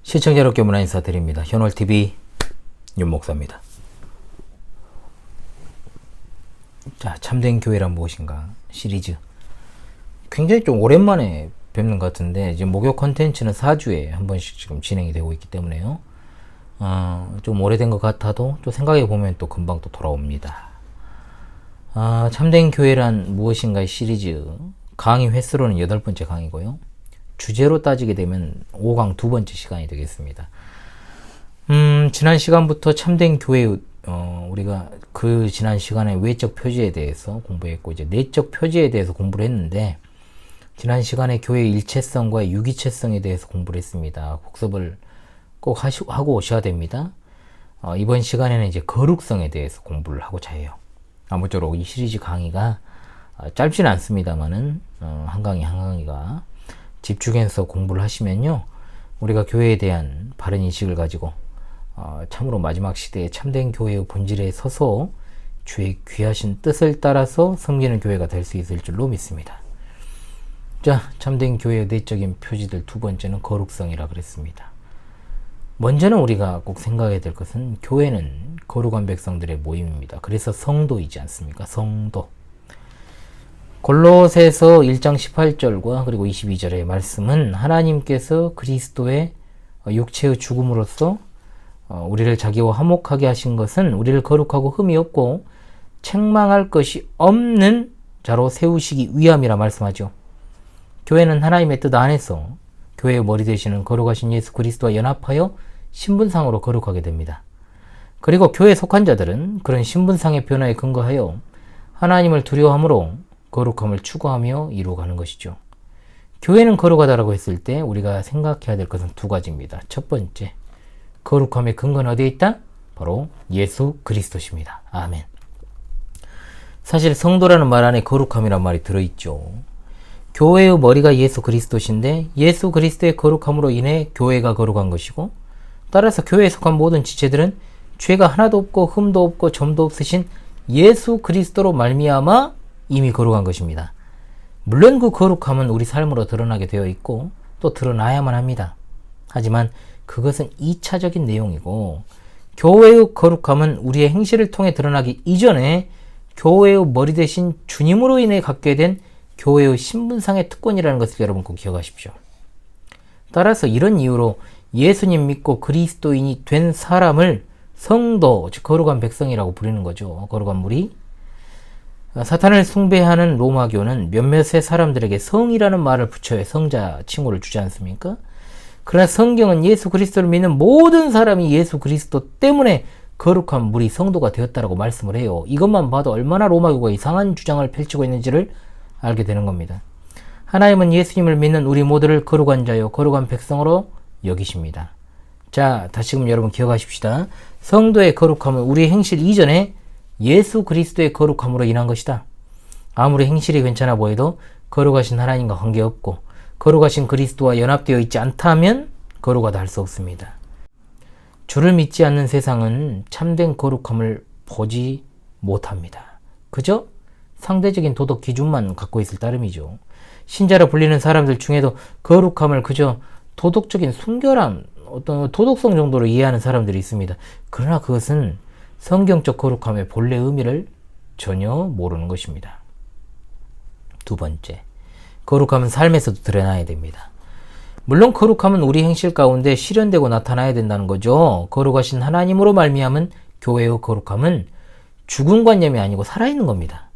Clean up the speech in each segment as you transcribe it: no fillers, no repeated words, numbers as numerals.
시청자 여러분께 문안 인사드립니다. 현월TV 윤목사입니다. 자, 참된 교회란 무엇인가 시리즈 굉장히 좀 오랜만에 뵙는 것 같은데, 지금 목요 컨텐츠는 4주에 한 번씩 지금 진행이 되고 있기 때문에요. 좀 오래된 것 같아도 또 생각해 보면 또 금방 또 돌아옵니다. 참된 교회란 무엇인가 시리즈 강의 횟수로는 8번째 강의고요. 주제로 따지게 되면 5강 2번째 시간이 되겠습니다. 지난 시간부터 참된 교회, 우리가 그 지난 시간에 외적 표지에 대해서 공부했고, 이제 내적 표지에 대해서 공부를 했는데, 지난 시간에 교회의 일체성과 유기체성에 대해서 공부를 했습니다. 복습을 꼭 하고 오셔야 됩니다. 이번 시간에는 이제 거룩성에 대해서 공부를 하고자 해요. 아무쪼록 이 시리즈 강의가 짧지는 않습니다만은, 한 강의 한 강의가 집중해서 공부를 하시면요, 우리가 교회에 대한 바른 인식을 가지고 참으로 마지막 시대에 참된 교회의 본질에 서서 주의 귀하신 뜻을 따라서 섬기는 교회가 될 수 있을 줄로 믿습니다. 자, 참된 교회의 내적인 표지들 두 번째는 거룩성이라 그랬습니다. 먼저는 우리가 꼭 생각해야 될 것은 교회는 거룩한 백성들의 모임입니다. 그래서 성도이지 않습니까? 성도. 골로새서 1장 18절과 그리고 22절의 말씀은 하나님께서 그리스도의 육체의 죽음으로써 우리를 자기와 화목하게 하신 것은 우리를 거룩하고 흠이 없고 책망할 것이 없는 자로 세우시기 위함이라 말씀하죠. 교회는 하나님의 뜻 안에서 교회의 머리 되시는 거룩하신 예수 그리스도와 연합하여 신분상으로 거룩하게 됩니다. 그리고 교회에 속한 자들은 그런 신분상의 변화에 근거하여 하나님을 두려워함으로 거룩함을 추구하며 이루어가는 것이죠. 교회는 거룩하다라고 했을 때 우리가 생각해야 될 것은 두 가지입니다. 첫 번째, 거룩함의 근거는 어디에 있다? 바로 예수 그리스도십니다. 아멘. 사실 성도라는 말 안에 거룩함이란 말이 들어있죠. 교회의 머리가 예수 그리스도신데 예수 그리스도의 거룩함으로 인해 교회가 거룩한 것이고, 따라서 교회에 속한 모든 지체들은 죄가 하나도 없고 흠도 없고 점도 없으신 예수 그리스도로 말미암아 이미 거룩한 것입니다. 물론 그 거룩함은 우리 삶으로 드러나게 되어 있고 또 드러나야만 합니다. 하지만 그것은 2차적인 내용이고, 교회의 거룩함은 우리의 행실을 통해 드러나기 이전에 교회의 머리 대신 주님으로 인해 갖게 된 교회의 신분상의 특권이라는 것을 여러분 꼭 기억하십시오. 따라서 이런 이유로 예수님 믿고 그리스도인이 된 사람을 성도, 즉 거룩한 백성이라고 부르는 거죠. 거룩한 무리. 사탄을 숭배하는 로마교는 몇몇의 사람들에게 성이라는 말을 붙여야 성자 칭호를 주지 않습니까? 그러나 성경은 예수 그리스도를 믿는 모든 사람이 예수 그리스도 때문에 거룩한 무리 성도가 되었다라고 말씀을 해요. 이것만 봐도 얼마나 로마교가 이상한 주장을 펼치고 있는지를 알게 되는 겁니다. 하나님은 예수님을 믿는 우리 모두를 거룩한 자요 거룩한 백성으로 여기십니다. 자, 다시금 여러분 기억하십시다. 성도의 거룩함은 우리의 행실 이전에 예수 그리스도의 거룩함으로 인한 것이다. 아무리 행실이 괜찮아 보여도 거룩하신 하나님과 관계없고 거룩하신 그리스도와 연합되어 있지 않다면 거룩하다 할 수 없습니다. 주를 믿지 않는 세상은 참된 거룩함을 보지 못합니다. 그저 상대적인 도덕 기준만 갖고 있을 따름이죠. 신자라 불리는 사람들 중에도 거룩함을 그저 도덕적인 순결함, 어떤 도덕성 정도로 이해하는 사람들이 있습니다. 그러나 그것은 성경적 거룩함의 본래 의미를 전혀 모르는 것입니다. 두 번째, 거룩함은 삶에서도 드러나야 됩니다. 물론 거룩함은 우리 행실 가운데 실현되고 나타나야 된다는 거죠. 거룩하신 하나님으로 말미암은 교회의 거룩함은 죽은 관념이 아니고 살아있는 겁니다.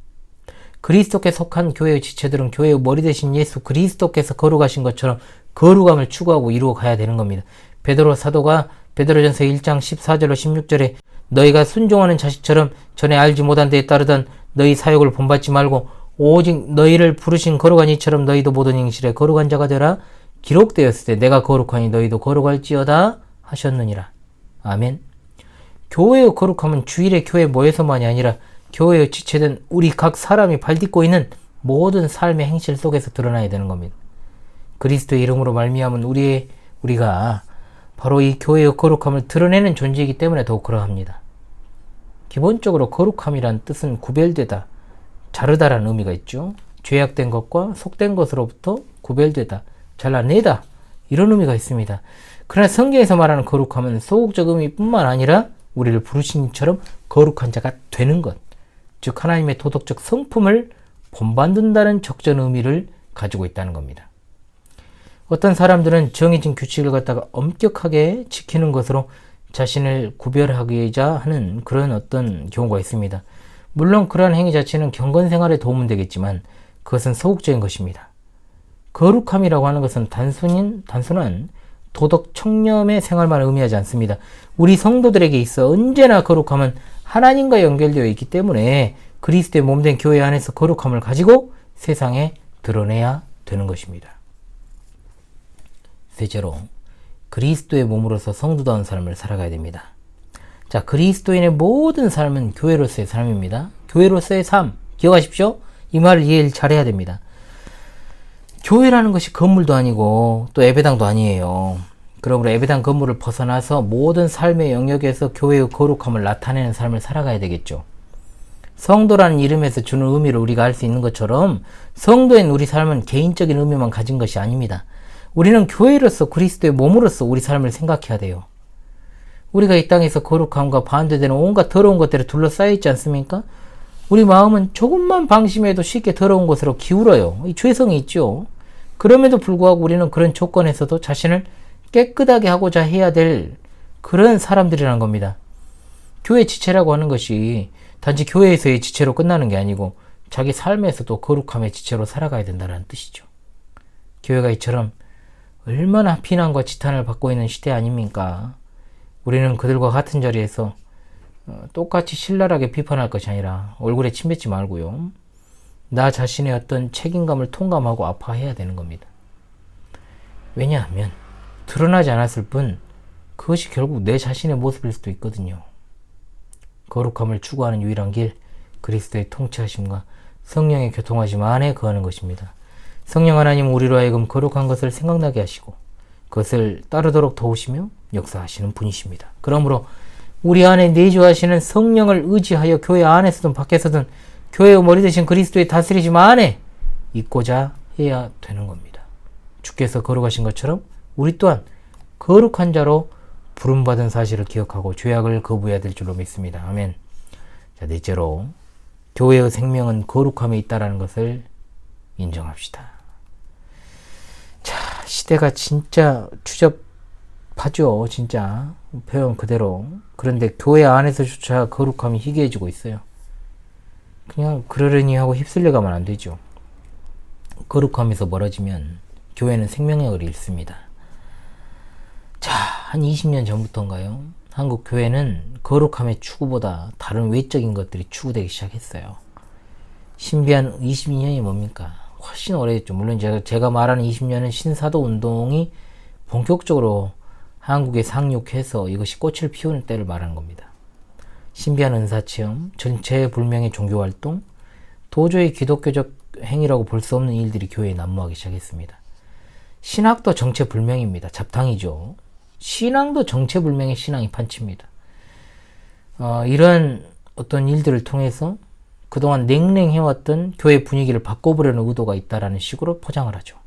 그리스도께 속한 교회의 지체들은 교회의 머리 되신 예수 그리스도께서 거룩하신 것처럼 거룩함을 추구하고 이루어 가야 되는 겁니다. 베드로 사도가 베드로전서 1장 14절로 16절에 너희가 순종하는 자식처럼 전에 알지 못한 데에 따르던 너희 사역을 본받지 말고 오직 너희를 부르신 거룩한 이처럼 너희도 모든 행실에 거룩한 자가 되라 기록되었을 때 내가 거룩하니 너희도 거룩할지어다 하셨느니라. 아멘. 교회의 거룩함은 주일에 교회 모여서만이 아니라 교회의 지체된 우리 각 사람이 발딛고 있는 모든 삶의 행실 속에서 드러나야 되는 겁니다. 그리스도의 이름으로 말미암은 우리가 바로 이 교회의 거룩함을 드러내는 존재이기 때문에 더욱 그러합니다. 기본적으로 거룩함이란 뜻은 구별되다, 자르다라는 의미가 있죠. 죄악된 것과 속된 것으로부터 구별되다, 잘라내다, 이런 의미가 있습니다. 그러나 성경에서 말하는 거룩함은 소극적 의미뿐만 아니라 우리를 부르신 이처럼 거룩한 자가 되는 것, 즉 하나님의 도덕적 성품을 본받는다는 적전 의미를 가지고 있다는 겁니다. 어떤 사람들은 정해진 규칙을 갖다가 엄격하게 지키는 것으로 자신을 구별하고자 하는 그런 어떤 경우가 있습니다. 물론 그러한 행위 자체는 경건 생활에 도움은 되겠지만 그것은 소극적인 것입니다. 거룩함이라고 하는 것은 단순한 도덕 청렴의 생활만 의미하지 않습니다. 우리 성도들에게 있어 언제나 거룩함은 하나님과 연결되어 있기 때문에 그리스도의 몸된 교회 안에서 거룩함을 가지고 세상에 드러내야 되는 것입니다. 셋째로, 그리스도의 몸으로서 성도다운 삶을 살아가야 됩니다. 자, 그리스도인의 모든 삶은 교회로서의 삶입니다. 교회로서의 삶, 기억하십시오. 이 말을 이해를 잘해야 됩니다. 교회라는 것이 건물도 아니고 또 예배당도 아니에요. 그러므로 예배당 건물을 벗어나서 모든 삶의 영역에서 교회의 거룩함을 나타내는 삶을 살아가야 되겠죠. 성도라는 이름에서 주는 의미를 우리가 알 수 있는 것처럼 성도인 우리 삶은 개인적인 의미만 가진 것이 아닙니다. 우리는 교회로서 그리스도의 몸으로서 우리 삶을 생각해야 돼요. 우리가 이 땅에서 거룩함과 반대되는 온갖 더러운 것들에 둘러싸여 있지 않습니까? 우리 마음은 조금만 방심해도 쉽게 더러운 것으로 기울어요. 이 죄성이 있죠. 그럼에도 불구하고 우리는 그런 조건에서도 자신을 깨끗하게 하고자 해야 될 그런 사람들이란 겁니다. 교회 지체라고 하는 것이 단지 교회에서의 지체로 끝나는 게 아니고 자기 삶에서도 거룩함의 지체로 살아가야 된다는 뜻이죠. 교회가 이처럼 얼마나 비난과 지탄을 받고 있는 시대 아닙니까? 우리는 그들과 같은 자리에서 똑같이 신랄하게 비판할 것이 아니라 얼굴에 침 뱉지 말고요. 나 자신의 어떤 책임감을 통감하고 아파해야 되는 겁니다. 왜냐하면 드러나지 않았을 뿐 그것이 결국 내 자신의 모습일 수도 있거든요. 거룩함을 추구하는 유일한 길, 그리스도의 통치하심과 성령의 교통하심 안에 거하는 것입니다. 성령 하나님은 우리로 하여금 거룩한 것을 생각나게 하시고 그것을 따르도록 도우시며 역사하시는 분이십니다. 그러므로 우리 안에 내주하시는 성령을 의지하여 교회 안에서든 밖에서든 교회의 머리 되신 그리스도의 다스리심 안에 있고자 해야 되는 겁니다. 주께서 거룩하신 것처럼 우리 또한 거룩한 자로 부름받은 사실을 기억하고 죄악을 거부해야 될 줄로 믿습니다. 아멘. 자, 넷째로 교회의 생명은 거룩함에 있다는 것을 인정합시다. 자, 시대가 진짜 추접하죠. 진짜 표현 그대로. 그런데 교회 안에서조차 거룩함이 희귀해지고 있어요. 그냥 그러려니 하고 휩쓸려 가면 안 되죠. 거룩함에서 멀어지면 교회는 생명력을 잃습니다. 자, 한 20년 전부터인가요? 한국 교회는 거룩함의 추구보다 다른 외적인 것들이 추구되기 시작했어요. 신비한 22년이 뭡니까? 훨씬 오래됐죠. 물론 제가 말하는 20년은 신사도 운동이 본격적으로 한국에 상륙해서 이것이 꽃을 피우는 때를 말하는 겁니다. 신비한 은사체험, 정체불명의 종교활동, 도저히 기독교적 행위라고 볼 수 없는 일들이 교회에 난무하기 시작했습니다. 신학도 정체불명입니다. 잡탕이죠. 신앙도 정체불명의 신앙이 판치입니다. 이런 어떤 일들을 통해서 그동안 냉랭해왔던 교회 분위기를 바꿔보려는 의도가 있다라는 식으로 포장을 하죠.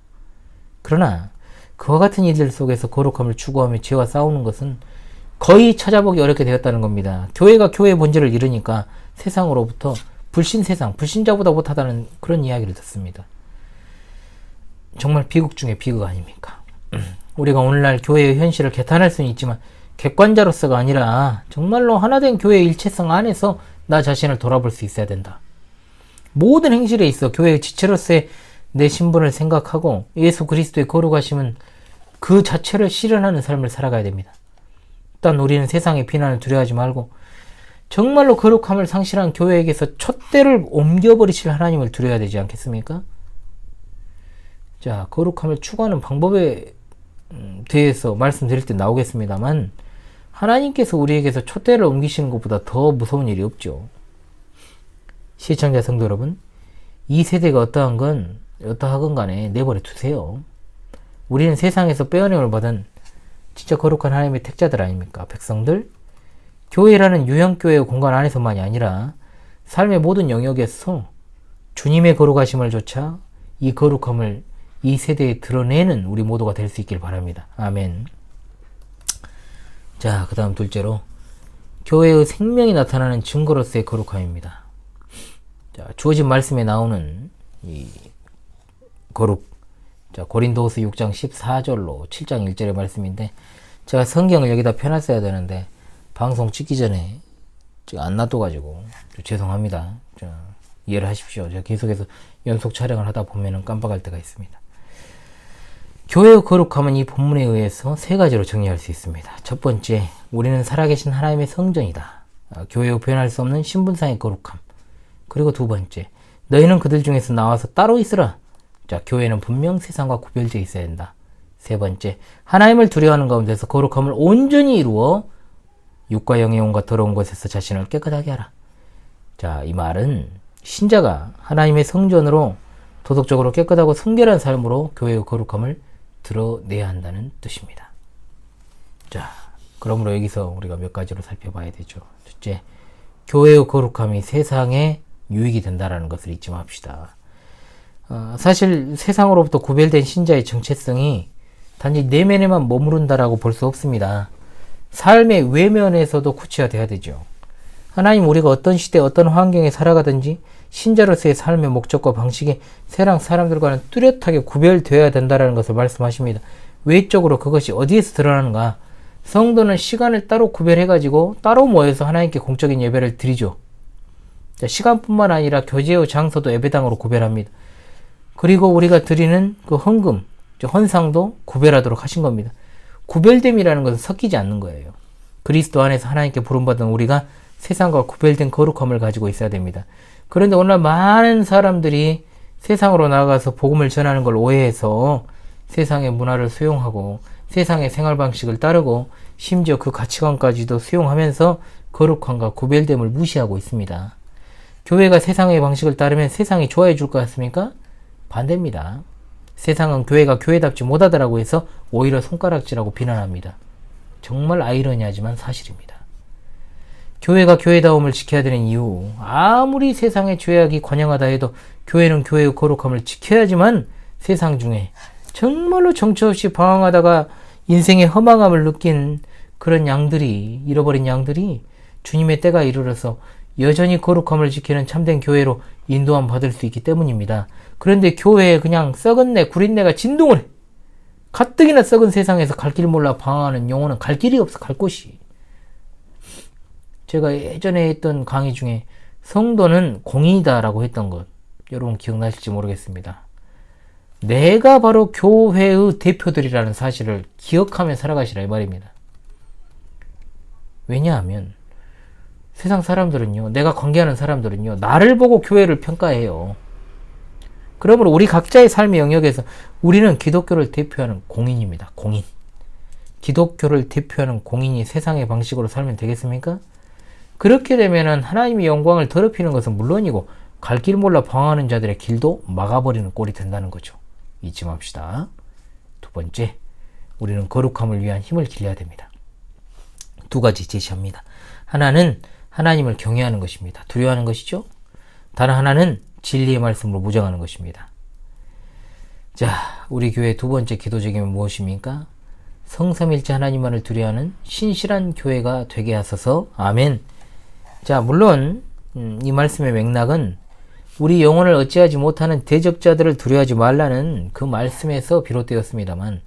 그러나 그와 같은 일들 속에서 거룩함을 추구하며 죄와 싸우는 것은 거의 찾아보기 어렵게 되었다는 겁니다. 교회가 교회의 본질을 잃으니까 세상으로부터 불신자보다 못하다는 그런 이야기를 듣습니다. 정말 비극 중에 비극 아닙니까? 우리가 오늘날 교회의 현실을 개탄할 수는 있지만 객관자로서가 아니라 정말로 하나된 교회의 일체성 안에서 나 자신을 돌아볼 수 있어야 된다. 모든 행실에 있어 교회의 지체로서의 내 신분을 생각하고 예수 그리스도의 거룩하심은 그 자체를 실현하는 삶을 살아가야 됩니다. 일단 우리는 세상의 비난을 두려워하지 말고 정말로 거룩함을 상실한 교회에게서 촛대를 옮겨버리실 하나님을 두려워야 되지 않겠습니까? 자, 거룩함을 추구하는 방법에 대해서 말씀드릴 때 나오겠습니다만 하나님께서 우리에게서 촛대를 옮기시는 것보다 더 무서운 일이 없죠. 시청자 성도 여러분, 이 세대가 어떠하건 간에 내버려 두세요. 우리는 세상에서 빼어냄을 받은 진짜 거룩한 하나님의 택자들 아닙니까? 백성들, 교회라는 유형교회의 공간 안에서만이 아니라 삶의 모든 영역에서 주님의 거룩하심을 조차 이 거룩함을 이 세대에 드러내는 우리 모두가 될 수 있길 바랍니다. 아멘. 자, 그 다음 둘째로 교회의 생명이 나타나는 증거로서의 거룩함입니다. 자, 주어진 말씀에 나오는 이 거룩, 자, 고린도후서 6장 14절로 7장 1절의 말씀인데, 제가 성경을 여기다 펴놨어야 되는데 방송 찍기 전에 안 놔둬가지고 죄송합니다. 자, 이해를 하십시오. 제가 계속해서 연속 촬영을 하다 보면 깜빡할 때가 있습니다. 교회의 거룩함은 이 본문에 의해서 세 가지로 정리할 수 있습니다. 첫 번째, 우리는 살아계신 하나님의 성전이다. 교회의 표현할 수 없는 신분상의 거룩함. 그리고 두 번째, 너희는 그들 중에서 나와서 따로 있으라. 자, 교회는 분명 세상과 구별되어 있어야 된다. 세 번째, 하나님을 두려워하는 가운데서 거룩함을 온전히 이루어 육과 영의 온과 더러운 것에서 자신을 깨끗하게 하라. 자, 이 말은 신자가 하나님의 성전으로 도덕적으로 깨끗하고 성결한 삶으로 교회의 거룩함을 드러내야 한다는 뜻입니다. 자, 그러므로 여기서 우리가 몇 가지로 살펴봐야 되죠. 첫째, 교회의 거룩함이 세상에 유익이 된다는 것을 잊지 맙시다. 사실 세상으로부터 구별된 신자의 정체성이 단지 내면에만 머무른다라고 볼 수 없습니다. 삶의 외면에서도 구체화돼야 되죠. 하나님, 우리가 어떤 시대, 어떤 환경에 살아가든지 신자로서의 삶의 목적과 방식이 세상 사람들과는 뚜렷하게 구별되어야 된다는 것을 말씀하십니다. 외적으로 그것이 어디에서 드러나는가? 성도는 시간을 따로 구별해가지고 따로 모여서 하나님께 공적인 예배를 드리죠. 자, 시간뿐만 아니라 교제의 장소도 예배당으로 구별합니다. 그리고 우리가 드리는 그 헌금, 헌상도 구별하도록 하신 겁니다. 구별됨이라는 것은 섞이지 않는 거예요. 그리스도 안에서 하나님께 부름받은 우리가 세상과 구별된 거룩함을 가지고 있어야 됩니다. 그런데 오늘 많은 사람들이 세상으로 나가서 복음을 전하는 걸 오해해서 세상의 문화를 수용하고 세상의 생활 방식을 따르고 심지어 그 가치관까지도 수용하면서 거룩함과 구별됨을 무시하고 있습니다. 교회가 세상의 방식을 따르면 세상이 좋아해 줄 것 같습니까? 반대입니다. 세상은 교회가 교회답지 못하다라고 해서 오히려 손가락질하고 비난합니다. 정말 아이러니하지만 사실입니다. 교회가 교회다움을 지켜야 되는 이유, 아무리 세상의 죄악이 관영하다 해도 교회는 교회의 거룩함을 지켜야지만 세상 중에 정말로 정처 없이 방황하다가 인생의 허망함을 느낀 그런 양들이, 잃어버린 양들이 주님의 때가 이르러서 여전히 거룩함을 지키는 참된 교회로 인도함 받을 수 있기 때문입니다. 그런데 교회에 그냥 썩은 내, 구린 내가 진동을 해. 가뜩이나 썩은 세상에서 갈 길 몰라 방황하는 영혼은 갈 길이 없어, 갈 곳이. 제가 예전에 했던 강의 중에 성도는 공인이다라고 했던 것, 여러분 기억나실지 모르겠습니다. 내가 바로 교회의 대표들이라는 사실을 기억하며 살아가시라 이 말입니다. 왜냐하면 세상 사람들은요, 내가 관계하는 사람들은요, 나를 보고 교회를 평가해요. 그러므로 우리 각자의 삶의 영역에서 우리는 기독교를 대표하는 공인입니다. 공인. 기독교를 대표하는 공인이 세상의 방식으로 살면 되겠습니까? 그렇게 되면은 하나님의 영광을 더럽히는 것은 물론이고 갈 길 몰라 방황하는 자들의 길도 막아버리는 꼴이 된다는 거죠. 잊지 맙시다. 두 번째, 우리는 거룩함을 위한 힘을 길러야 됩니다. 두 가지 제시합니다. 하나는 하나님을 경외하는 것입니다. 두려워하는 것이죠. 다른 하나는 진리의 말씀으로 무장하는 것입니다. 자, 우리 교회 두 번째 기도 제기는 무엇입니까? 성삼일체 하나님만을 두려워하는 신실한 교회가 되게 하소서. 아멘. 자, 물론 이 말씀의 맥락은 우리 영혼을 어찌하지 못하는 대적자들을 두려워하지 말라는 그 말씀에서 비롯되었습니다만,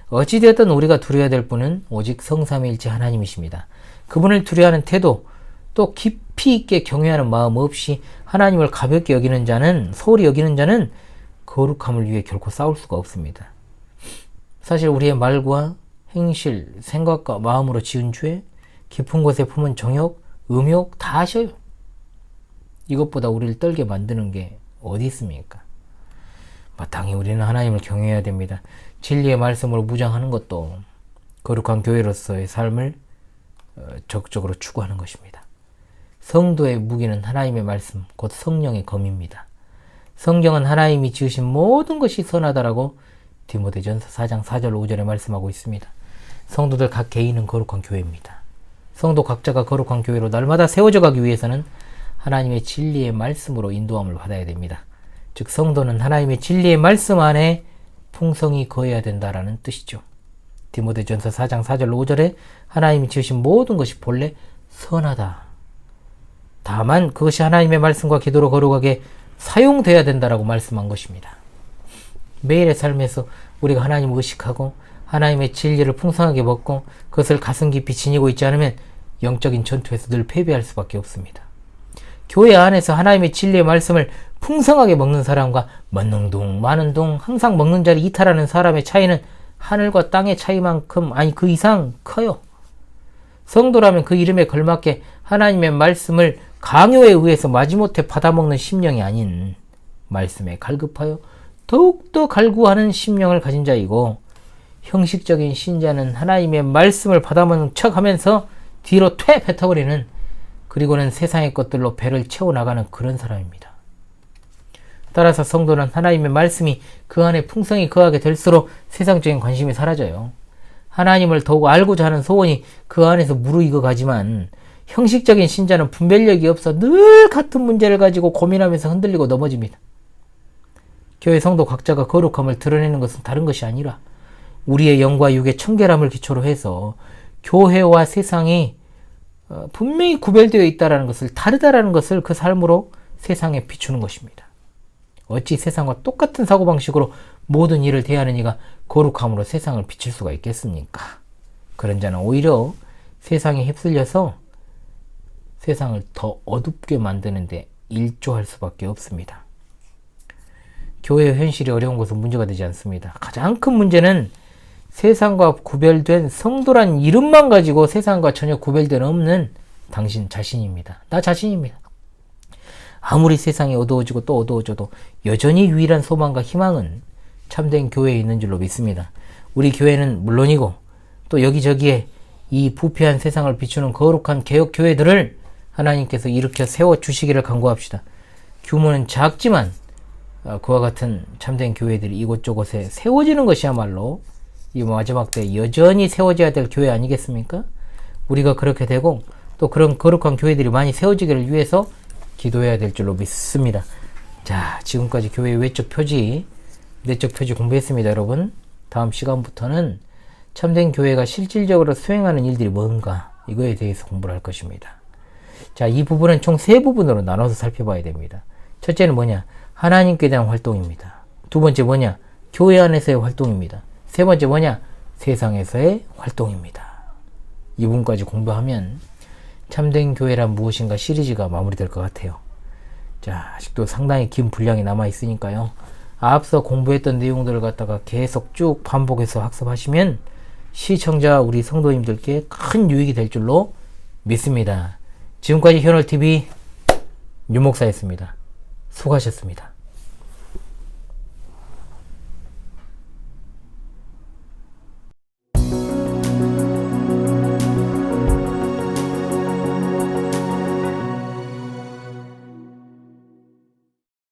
어찌되었든 우리가 두려워야 될 분은 오직 성삼위일체 하나님이십니다. 그분을 두려워하는 태도, 또 깊이 있게 경외하는 마음 없이 하나님을 가볍게 여기는 자는, 소홀히 여기는 자는 거룩함을 위해 결코 싸울 수가 없습니다. 사실 우리의 말과 행실, 생각과 마음으로 지은 죄, 깊은 곳에 품은 정욕, 음욕 다 하셔요. 이것보다 우리를 떨게 만드는 게 어디 있습니까? 마땅히 우리는 하나님을 경외해야 됩니다. 진리의 말씀으로 무장하는 것도 거룩한 교회로서의 삶을 적극적으로 추구하는 것입니다. 성도의 무기는 하나님의 말씀, 곧 성령의 검입니다. 성경은 하나님이 지으신 모든 것이 선하다라고 디모데전서 4장 4절 5절에 말씀하고 있습니다. 성도들 각 개인은 거룩한 교회입니다. 성도 각자가 거룩한 교회로 날마다 세워져 가기 위해서는 하나님의 진리의 말씀으로 인도함을 받아야 됩니다. 즉 성도는 하나님의 진리의 말씀 안에 풍성히 거해야 된다라는 뜻이죠. 디모데전서 4장 4절 5절에 하나님이 지으신 모든 것이 본래 선하다. 다만 그것이 하나님의 말씀과 기도로 거룩하게 사용돼야 된다라고 말씀한 것입니다. 매일의 삶에서 우리가 하나님을 의식하고 하나님의 진리를 풍성하게 먹고 그것을 가슴 깊이 지니고 있지 않으면 영적인 전투에서 늘 패배할 수밖에 없습니다. 교회 안에서 하나님의 진리의 말씀을 풍성하게 먹는 사람과 먹는 둥 마는 둥 항상 먹는 자리 이탈하는 사람의 차이는 하늘과 땅의 차이만큼 아니 그 이상 커요. 성도라면 그 이름에 걸맞게 하나님의 말씀을 강요에 의해서 마지못해 받아먹는 심령이 아닌 말씀에 갈급하여 더욱더 갈구하는 심령을 가진 자이고, 형식적인 신자는 하나님의 말씀을 받아먹는 척하면서 뒤로 퇴 뱉어버리는, 그리고는 세상의 것들로 배를 채워나가는 그런 사람입니다. 따라서 성도는 하나님의 말씀이 그 안에 풍성히 거하게 될수록 세상적인 관심이 사라져요. 하나님을 더욱 알고자 하는 소원이 그 안에서 무르익어 가지만, 형식적인 신자는 분별력이 없어 늘 같은 문제를 가지고 고민하면서 흔들리고 넘어집니다. 교회 성도 각자가 거룩함을 드러내는 것은 다른 것이 아니라 우리의 영과 육의 청결함을 기초로 해서 교회와 세상이 분명히 구별되어 있다는 것을, 다르다라는 것을 그 삶으로 세상에 비추는 것입니다. 어찌 세상과 똑같은 사고방식으로 모든 일을 대하는 이가 거룩함으로 세상을 비칠 수가 있겠습니까? 그런 자는 오히려 세상에 휩쓸려서 세상을 더 어둡게 만드는데 일조할 수밖에 없습니다. 교회의 현실이 어려운 것은 문제가 되지 않습니다. 가장 큰 문제는 세상과 구별된 성도란 이름만 가지고 세상과 전혀 구별된 없는 당신 자신입니다. 나 자신입니다. 아무리 세상이 어두워지고 또 어두워져도 여전히 유일한 소망과 희망은 참된 교회에 있는 줄로 믿습니다. 우리 교회는 물론이고 또 여기저기에 이 부패한 세상을 비추는 거룩한 개혁 교회들을 하나님께서 일으켜 세워주시기를 간구합시다. 규모는 작지만 그와 같은 참된 교회들이 이곳저곳에 세워지는 것이야말로 이 마지막 때 여전히 세워져야 될 교회 아니겠습니까? 우리가 그렇게 되고 또 그런 거룩한 교회들이 많이 세워지기를 위해서 기도해야 될 줄로 믿습니다. 자, 지금까지 교회의 외적 표지, 내적 표지 공부했습니다, 여러분. 다음 시간부터는 참된 교회가 실질적으로 수행하는 일들이 뭔가, 이거에 대해서 공부를 할 것입니다. 자, 이 부분은 총 3부분으로 나눠서 살펴봐야 됩니다. 첫째는 뭐냐? 하나님께 대한 활동입니다. 두 번째 뭐냐? 교회 안에서의 활동입니다. 세 번째 뭐냐? 세상에서의 활동입니다. 이 부분까지 공부하면 참된 교회란 무엇인가 시리즈가 마무리될 것 같아요. 자, 아직도 상당히 긴 분량이 남아있으니까요. 앞서 공부했던 내용들을 갖다가 계속 쭉 반복해서 학습하시면 시청자 우리 성도님들께 큰 유익이 될 줄로 믿습니다. 지금까지 현월TV 윤목사였습니다. 수고하셨습니다.